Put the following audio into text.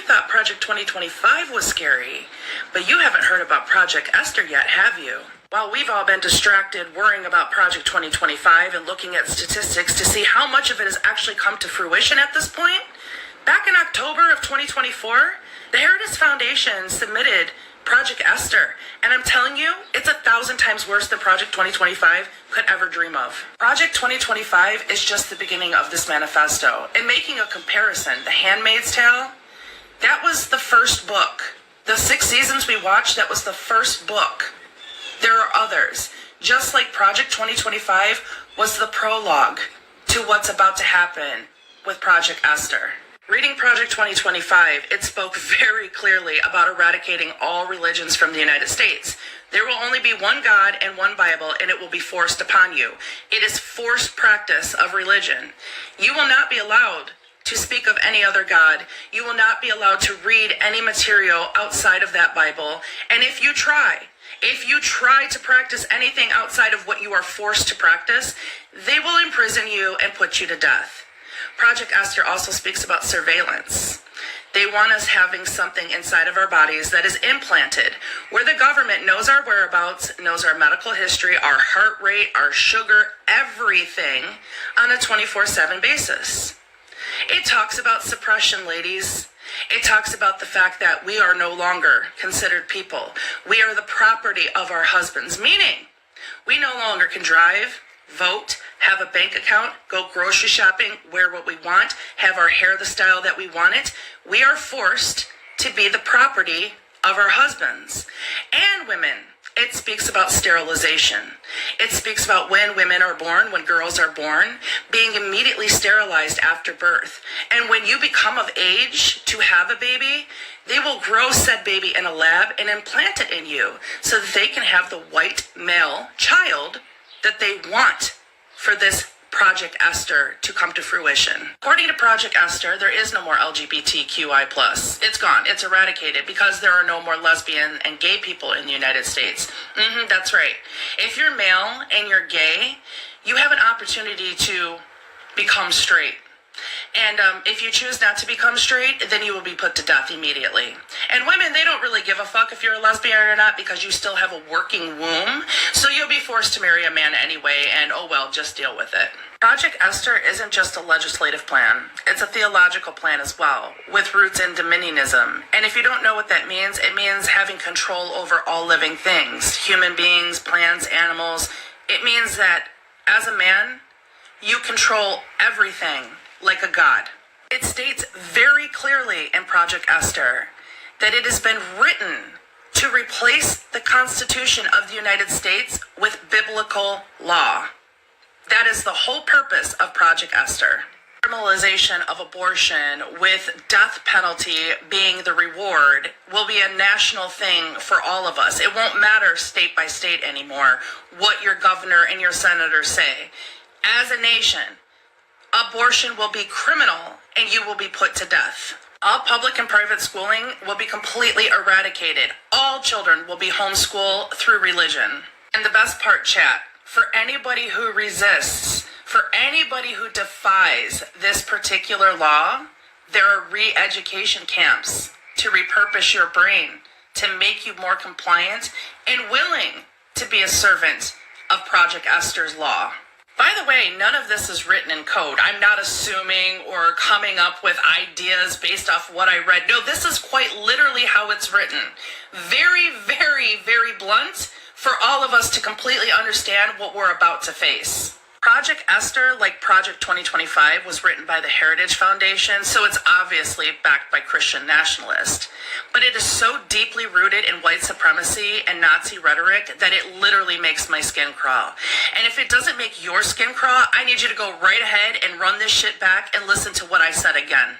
you thought Project 2025 was scary, but you haven't heard about Project Esther yet, have you? While we've all been distracted worrying about Project 2025 and looking at statistics to see how much of it has actually come to fruition at this point, back in October of 2024, the Heritage Foundation submitted Project Esther, and I'm telling you, it's 1,000 times worse than Project 2025 could ever dream of. Project 2025 is just the beginning of this manifesto. And making a comparison, The Handmaid's Tale, that was the first book. The 6 seasons we watched, that was the first book. There are others. Just like Project 2025 was the prologue to what's about to happen with Project Esther. Reading Project 2025, it spoke very clearly about eradicating all religions from the United States. There will only be one God and one Bible, and it will be forced upon you. It is forced practice of religion. You will not be allowed to speak of any other God. You will not be allowed to read any material outside of that Bible. And if you try to practice anything outside of what you are forced to practice, they will imprison you and put you to death. Project Esther also speaks about surveillance. They want us having something inside of our bodies that is implanted, where the government knows our whereabouts, knows our medical history, our heart rate, our sugar, everything on a 24/7 basis. It talks about suppression, ladies. It talks about the fact that we are no longer considered people. We are the property of our husbands, meaning we no longer can drive, vote, have a bank account, go grocery shopping, wear what we want, have our hair the style that we want it. We are forced to be the property of our husbands. And women, it speaks about sterilization. It speaks about when women are born, when girls are born, being immediately sterilized after birth. And when you become of age to have a baby, they will grow said baby in a lab and implant it in you so that they can have the white male child that they want for this Project Esther to come to fruition. According to Project Esther, there is no more LGBTQI+. It's gone. It's eradicated because there are no more lesbian and gay people in the United States. That's right. If you're male and you're gay, you have an opportunity to become straight. And if you choose not to become straight, then you will be put to death immediately. And women, they don't really give a fuck if you're a lesbian or not because you still have a working womb. So you'll be forced to marry a man anyway, and oh well, just deal with it. Project Esther isn't just a legislative plan. It's a theological plan as well, with roots in dominionism. And if you don't know what that means, it means having control over all living things, human beings, plants, animals. It means that as a man, you control everything like a god. It states very clearly in Project Esther that it has been written to replace the Constitution of the United States with biblical law. That is the whole purpose of Project Esther. Criminalization of abortion with death penalty being the reward will be a national thing for all of us. It won't matter state by state anymore what your governor and your senators say. As a nation, abortion will be criminal and you will be put to death. All public and private schooling will be completely eradicated. All children will be homeschooled through religion. And the best part, chat, for anybody who resists, for anybody who defies this particular law, there are re-education camps to repurpose your brain, to make you more compliant and willing to be a servant of Project Esther's law. By the way, none of this is written in code. I'm not assuming or coming up with ideas based off what I read. No, this is quite literally how it's written. Very, very, very blunt for all of us to completely understand what we're about to face. Project Esther, like Project 2025, was written by the Heritage Foundation, so it's obviously backed by Christian nationalists. But it is so deeply rooted in white supremacy and Nazi rhetoric that it literally makes my skin crawl. And if it doesn't make your skin crawl, I need you to go right ahead and run this shit back and listen to what I said again.